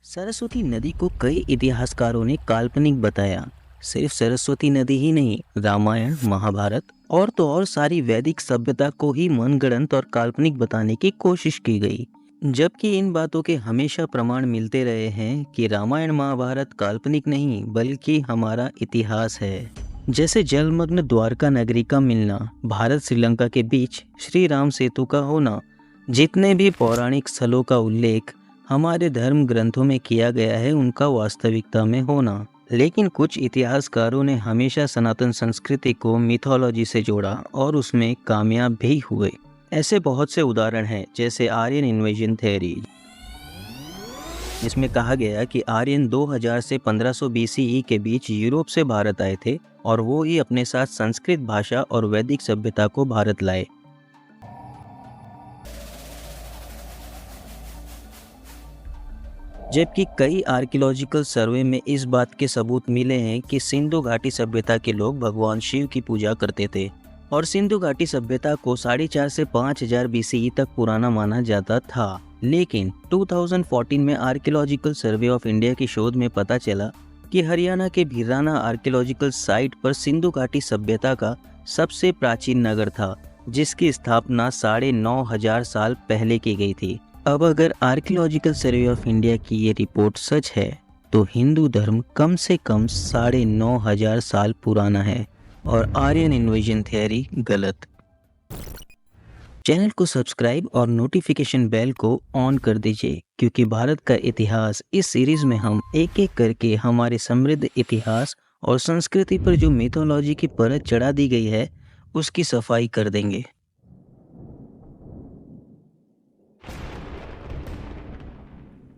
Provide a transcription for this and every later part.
सरस्वती नदी को कई इतिहासकारों ने काल्पनिक बताया। सिर्फ सरस्वती नदी ही नहीं, रामायण, महाभारत और तो और सारी वैदिक सभ्यता को ही मनगढ़ंत और काल्पनिक बताने की कोशिश की गई। जबकि इन बातों के हमेशा प्रमाण मिलते रहे हैं कि रामायण महाभारत काल्पनिक नहीं बल्कि हमारा इतिहास है। जैसे जलमग्न द्वारका नगरी का मिलना, भारत श्रीलंका के बीच श्री राम सेतु का होना, जितने भी पौराणिक स्थलों का उल्लेख हमारे धर्म ग्रंथों में किया गया है उनका वास्तविकता में होना। लेकिन कुछ इतिहासकारों ने हमेशा सनातन संस्कृति को मिथोलॉजी से जोड़ा और उसमें कामयाब भी हुए। ऐसे बहुत से उदाहरण हैं, जैसे आर्यन इन्वेजन थ्योरी, जिसमें कहा गया कि आर्यन 2000 से 1500 BCE के बीच यूरोप से भारत आए थे और वो ही अपने साथ संस्कृत भाषा और वैदिक सभ्यता को भारत लाए। जबकि कई आर्कियोलॉजिकल सर्वे में इस बात के सबूत मिले हैं कि सिंधु घाटी सभ्यता के लोग भगवान शिव की पूजा करते थे और सिंधु घाटी सभ्यता को 450 से 5000 BCE तक पुराना माना जाता था। लेकिन 2014 में आर्कियोलॉजिकल सर्वे ऑफ इंडिया की शोध में पता चला कि हरियाणा के भिराना आर्कियोलॉजिकल साइट पर सिंधु घाटी सभ्यता का सबसे प्राचीन नगर था, जिसकी स्थापना 9500 साल पहले की गई थी। अब अगर आर्कियोलॉजिकल सर्वे ऑफ इंडिया की ये रिपोर्ट सच है तो हिंदू धर्म कम से कम 9500 साल पुराना है और आर्यन इन्वेजन थ्योरी गलत। चैनल को सब्सक्राइब और नोटिफिकेशन बेल को ऑन कर दीजिए, क्योंकि भारत का इतिहास इस सीरीज में हम एक एक करके हमारे समृद्ध इतिहास और संस्कृति पर जो मिथोलॉजी की परत चढ़ा दी गई है उसकी सफाई कर देंगे।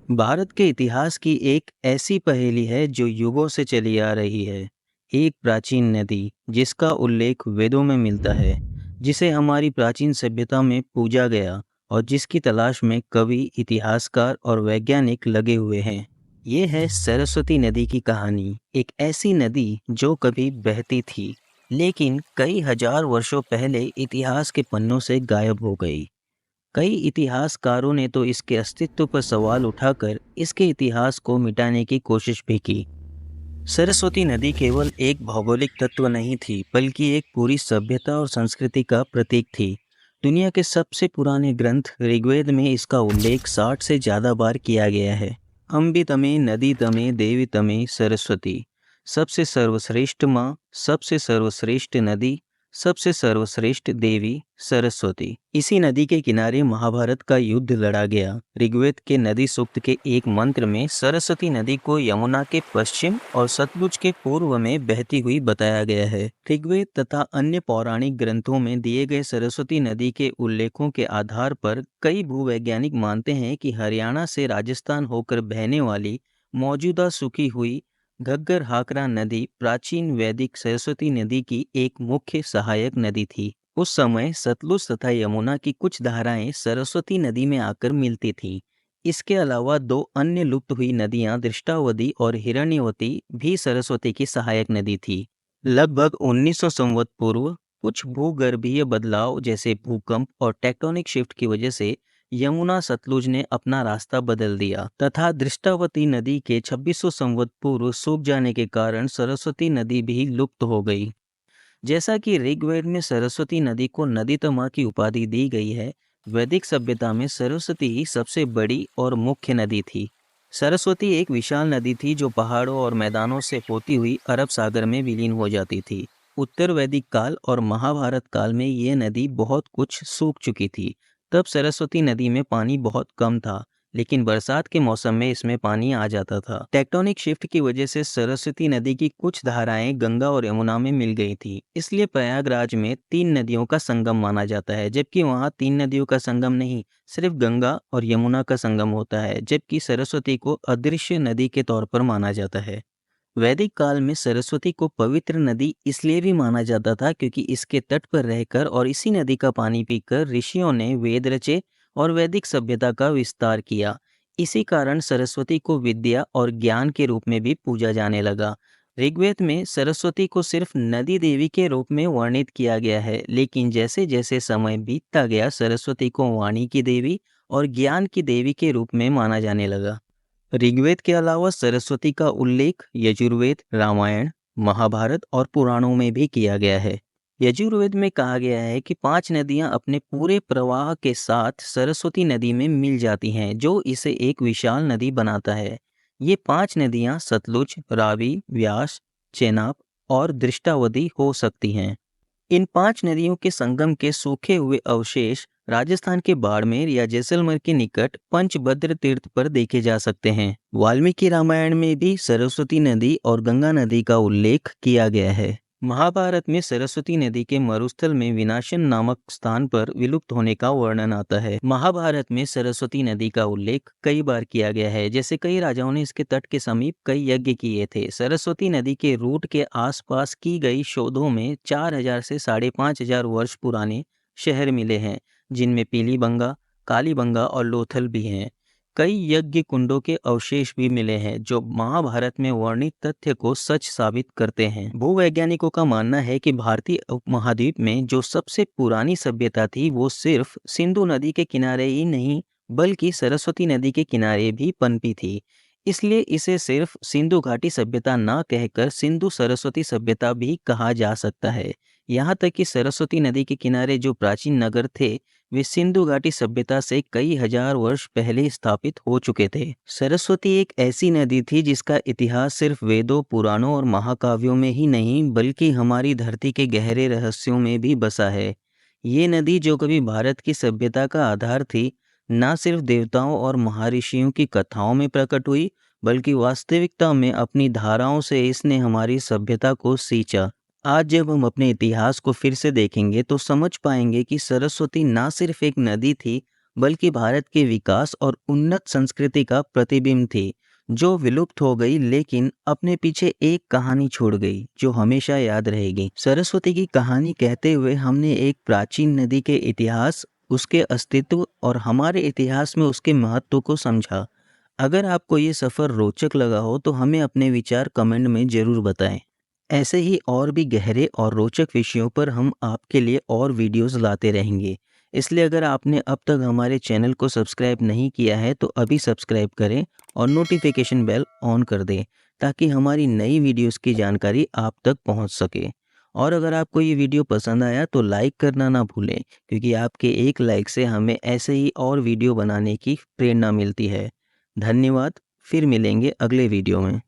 भारत के इतिहास की एक ऐसी पहेली है जो युगों से चली आ रही है। एक प्राचीन नदी जिसका उल्लेख वेदों में मिलता है, जिसे हमारी प्राचीन सभ्यता में पूजा गया और जिसकी तलाश में कवि, इतिहासकार और वैज्ञानिक लगे हुए हैं। ये है सरस्वती नदी की कहानी। एक ऐसी नदी जो कभी बहती थी लेकिन कई हजार वर्षों पहले इतिहास के पन्नों से गायब हो गई। कई इतिहासकारों ने तो इसके अस्तित्व पर सवाल उठाकर इसके इतिहास को मिटाने की कोशिश भी की। सरस्वती नदी केवल एक भौगोलिक तत्व नहीं थी, बल्कि एक पूरी सभ्यता और संस्कृति का प्रतीक थी। दुनिया के सबसे पुराने ग्रंथ ऋग्वेद में इसका उल्लेख 60 से ज़्यादा बार किया गया है। अम्बि तमे नदी तमे देवी तमे सरस्वती, सबसे सर्वश्रेष्ठ माँ, सबसे सर्वश्रेष्ठ नदी, सबसे सर्वश्रेष्ठ देवी सरस्वती। इसी नदी के किनारे महाभारत का युद्ध लड़ा गया। ऋग्वेद के नदी सूक्त के एक मंत्र में सरस्वती नदी को यमुना के पश्चिम और सतलुज के पूर्व में बहती हुई बताया गया है। ऋग्वेद तथा अन्य पौराणिक ग्रंथों में दिए गए सरस्वती नदी के उल्लेखों के आधार पर कई भूवैज्ञानिक मानते हैं कि हरियाणा से राजस्थान होकर बहने वाली मौजूदा सूखी हुई घग्गर हाकरा नदी प्राचीन वैदिक सरस्वती नदी की एक मुख्य सहायक नदी थी। उस समय सतलुज तथा यमुना की कुछ धाराएं सरस्वती नदी में आकर मिलती थीं। इसके अलावा दो अन्य लुप्त हुई नदियां दृष्टावती और हिरण्यवती भी सरस्वती की सहायक नदी थी। लगभग 1900 संवत पूर्व कुछ भूगर्भीय बदलाव जैसे भूकंप और टेक्टोनिक शिफ्ट की वजह से यमुना सतलुज ने अपना रास्ता बदल दिया तथा दृष्टावती नदी के 2600 संवत पूर्व सूख जाने के कारण सरस्वती नदी भी लुप्त हो गई। जैसा कि ऋग्वेद में सरस्वती नदी को नदीतमा की उपाधि दी गई है, वैदिक सभ्यता में सरस्वती ही सबसे बड़ी और मुख्य नदी थी। सरस्वती एक विशाल नदी थी जो पहाड़ों और मैदानों से होती हुई अरब सागर में विलीन हो जाती थी। उत्तर वैदिक काल और महाभारत काल में ये नदी बहुत कुछ सूख चुकी थी। तब सरस्वती नदी में पानी बहुत कम था, लेकिन बरसात के मौसम में इसमें पानी आ जाता था। टेक्टोनिक शिफ्ट की वजह से सरस्वती नदी की कुछ धाराएं गंगा और यमुना में मिल गई थी। इसलिए प्रयागराज में 3 नदियों का संगम माना जाता है, जबकि वहां 3 नदियों का संगम नहीं, सिर्फ गंगा और यमुना का संगम होता है। जबकि सरस्वती को अदृश्य नदी के तौर पर माना जाता है। वैदिक काल में सरस्वती को पवित्र नदी इसलिए भी माना जाता था क्योंकि इसके तट पर रहकर और इसी नदी का पानी पीकर ऋषियों ने वेद रचे और वैदिक सभ्यता का विस्तार किया। इसी कारण सरस्वती को विद्या और ज्ञान के रूप में भी पूजा जाने लगा। ऋग्वेद में सरस्वती को सिर्फ नदी देवी के रूप में वर्णित किया गया है, लेकिन जैसे जैसे समय बीतता गया सरस्वती को वाणी की देवी और ज्ञान की देवी के रूप में माना जाने लगा। ऋग्वेद के अलावा सरस्वती का उल्लेख यजुर्वेद, रामायण, महाभारत और पुराणों में भी किया गया है। यजुर्वेद में कहा गया है कि 5 नदियां अपने पूरे प्रवाह के साथ सरस्वती नदी में मिल जाती हैं, जो इसे एक विशाल नदी बनाता है। ये 5 नदियां सतलुज, रावी, व्यास, चेनाब और दृष्टावती हो सकती हैं। इन 5 नदियों के संगम के सूखे हुए अवशेष राजस्थान के बाड़मेर या जैसलमेर के निकट पंचभद्र तीर्थ पर देखे जा सकते हैं। वाल्मीकि रामायण में भी सरस्वती नदी और गंगा नदी का उल्लेख किया गया है। महाभारत में सरस्वती नदी के मरुस्थल में विनाशन नामक स्थान पर विलुप्त होने का वर्णन आता है। महाभारत में सरस्वती नदी का उल्लेख कई बार किया गया है, जैसे कई राजाओं ने इसके तट के समीप कई यज्ञ किए थे। सरस्वती नदी के रूट के आसपास की गई शोधों में 4000 से 5500 वर्ष पुराने शहर मिले हैं, जिनमें पीलीबंगा, कालीबंगा और लोथल भी हैं। कई यज्ञ कुंडों के अवशेष भी मिले हैं, जो महाभारत में वर्णित तथ्य को सच साबित करते हैं। भूवैज्ञानिकों का मानना है कि भारतीय उपमहाद्वीप में जो सबसे पुरानी सभ्यता थी, वो सिर्फ सिंधु नदी के किनारे ही नहीं, बल्कि सरस्वती नदी के किनारे भी पनपी थी। इसलिए इसे सिर्फ सिंधु घाटी सभ्यता न कहकर सिंधु सरस्वती सभ्यता भी कहा जा सकता है। यहाँ तक कि सरस्वती नदी के किनारे जो प्राचीन नगर थे, वे सिंधु घाटी सभ्यता से कई हजार वर्ष पहले स्थापित हो चुके थे। सरस्वती एक ऐसी नदी थी जिसका इतिहास सिर्फ वेदों, पुराणों और महाकाव्यों में ही नहीं, बल्कि हमारी धरती के गहरे रहस्यों में भी बसा है। ये नदी जो कभी भारत की सभ्यता का आधार थी, न सिर्फ देवताओं और महर्षियों की कथाओं में प्रकट हुई, बल्कि वास्तविकता में अपनी धाराओं से इसने हमारी सभ्यता को सींचा। आज जब हम अपने इतिहास को फिर से देखेंगे तो समझ पाएंगे कि सरस्वती ना सिर्फ एक नदी थी, बल्कि भारत के विकास और उन्नत संस्कृति का प्रतिबिंब थी, जो विलुप्त हो गई लेकिन अपने पीछे एक कहानी छोड़ गई जो हमेशा याद रहेगी। सरस्वती की कहानी कहते हुए हमने एक प्राचीन नदी के इतिहास, उसके अस्तित्व और हमारे इतिहास में उसके महत्व को समझा। अगर आपको ये सफ़र रोचक लगा हो तो हमें अपने विचार कमेंट में ज़रूर बताएं। ऐसे ही और भी गहरे और रोचक विषयों पर हम आपके लिए और वीडियोस लाते रहेंगे। इसलिए अगर आपने अब तक हमारे चैनल को सब्सक्राइब नहीं किया है तो अभी सब्सक्राइब करें और नोटिफिकेशन बेल ऑन कर दें, ताकि हमारी नई वीडियोस की जानकारी आप तक पहुंच सके। और अगर आपको ये वीडियो पसंद आया तो लाइक करना ना भूलें, क्योंकि आपके एक लाइक से हमें ऐसे ही और वीडियो बनाने की प्रेरणा मिलती है। धन्यवाद। फिर मिलेंगे अगले वीडियो में।